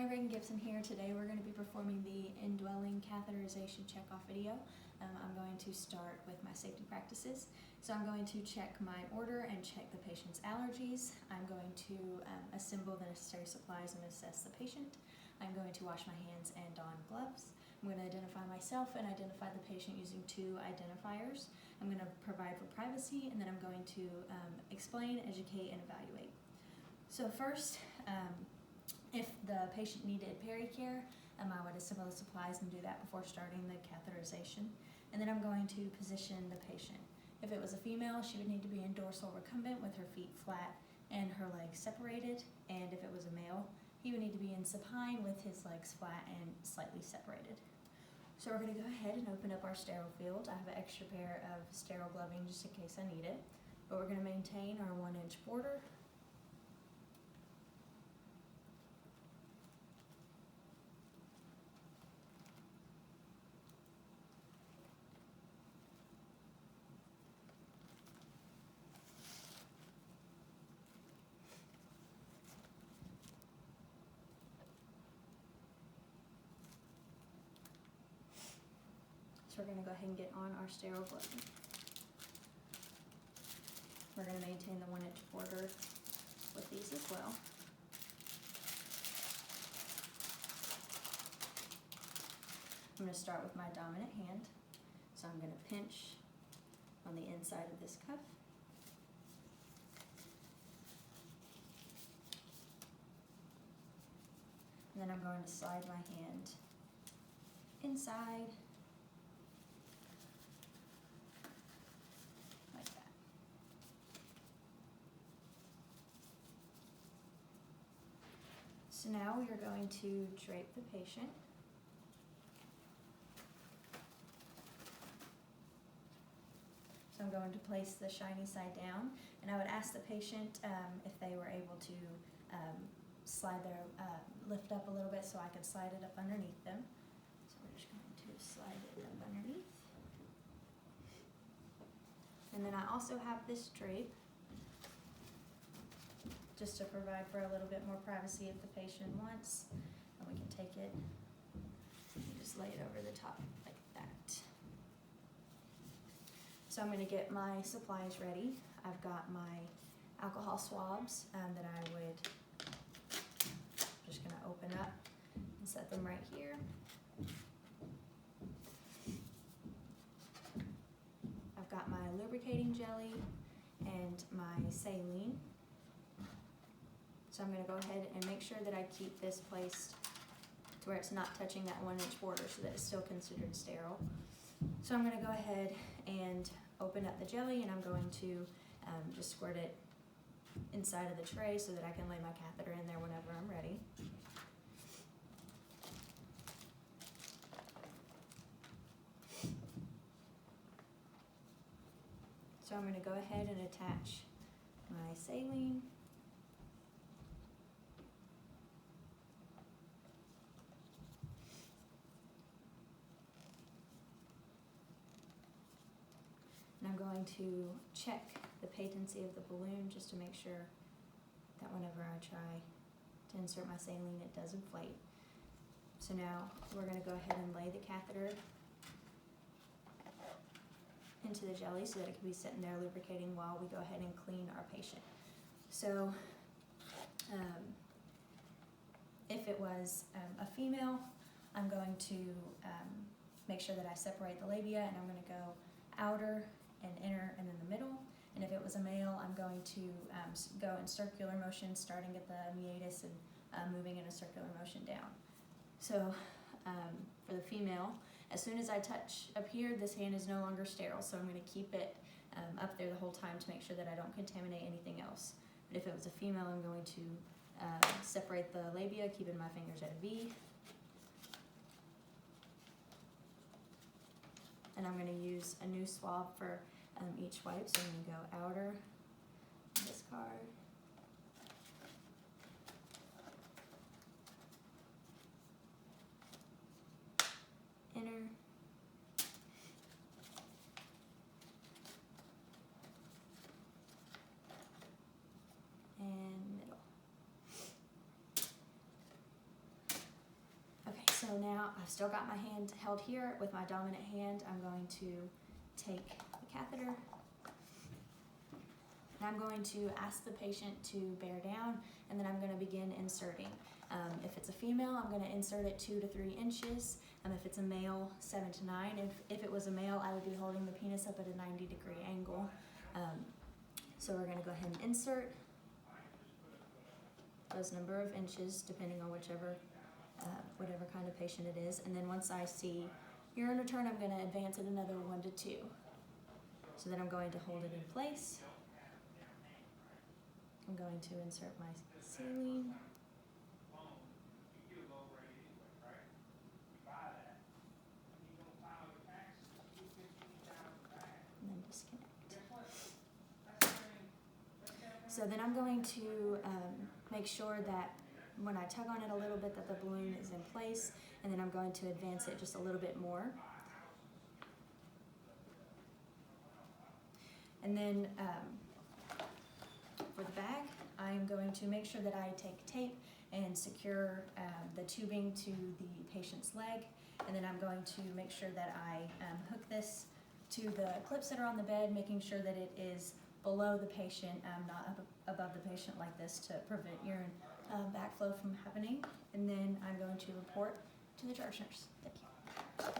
Gibson here. Today we're going to be performing the Indwelling catheterization checkoff video. I'm going to start with my safety practices. So I'm going to check my order and check the patient's allergies. I'm going to assemble the necessary supplies and assess the patient. I'm going to wash my hands and don gloves. I'm going to identify myself and identify the patient using two identifiers. I'm going to provide for privacy, and then I'm going to explain, educate, and evaluate. So first, if the patient needed pericare, I would assemble the supplies and do that before starting the catheterization. And then I'm going to position the patient. If it was a female, she would need to be in dorsal recumbent with her feet flat and her legs separated. And if it was a male, he would need to be in supine with his legs flat and slightly separated. So we're going to go ahead and open up our sterile field. I have an extra pair of sterile gloving just in case I need it. But we're going to maintain our 1-inch border. So we're going to go ahead and get on our sterile gloving. We're going to maintain the 1-inch border with these as well. I'm going to start with my dominant hand. So I'm going to pinch on the inside of this cuff. And then I'm going to slide my hand inside like that. So now we are going to drape the patient. So I'm going to place the shiny side down, and I would ask the patient if they were able to slide their, lift up a little bit so I could slide it up underneath them. So we're just going to slide it up underneath. And then I also have this drape just to provide for a little bit more privacy if the patient wants. And we can take it and just lay it over the top like that. So I'm going to get my supplies ready. I've got my alcohol swabs that I would just going to open up and set them right here. I've got my lubricating jelly and my saline. So I'm going to go ahead and make sure that I keep this placed to where it's not touching that 1-inch border so that it's still considered sterile. So I'm going to go ahead and open up the jelly, and I'm going to just squirt it inside of the tray so that I can lay my catheter in there whenever I'm ready. So I'm going to go ahead and attach my saline. And I'm going to check the patency of the balloon just to make sure that whenever I try to insert my saline, it does inflate. So now we're going to go ahead and lay the catheter into the jelly so that it can be sitting there lubricating while we go ahead and clean our patient. So if it was a female, I'm going to make sure that I separate the labia, and I'm going to go outer and inner and in the middle. And if it was a male, I'm going to go in circular motion, starting at the meatus and moving in a circular motion down. So for the female, as soon as I touch up here, this hand is no longer sterile, so I'm going to keep it up there the whole time to make sure that I don't contaminate anything else. But if it was a female, I'm going to separate the labia, keeping my fingers at a V. And I'm going to use a new swab for each wipe, so I'm going to go outer, discard, inner, and middle. I've still got my hand held here. With my dominant hand, I'm going to take the catheter, and I'm going to ask the patient to bear down, and then I'm going to begin inserting. If it's a female, I'm going to insert it 2 to 3 inches. If it's a male, 7 to 9. If it was a male, I would be holding the penis up at a 90-degree angle. So we're going to go ahead and insert those number of inches, depending on whatever kind of patient it is. And then once I see urine return, I'm going to advance it another 1 to 2. So then I'm going to hold it in place. I'm going to insert my saline. And then disconnect. So then I'm going to make sure that when I tug on it a little bit that the balloon is in place, and then I'm going to advance it just a little bit more. And then for the bag, I'm going to make sure that I take tape and secure the tubing to the patient's leg, and then I'm going to make sure that I hook this to the clips that are on the bed, making sure that it is below the patient, not above the patient like this, to prevent urine backflow from happening. And then I'm going to report to the charge nurse. Thank you.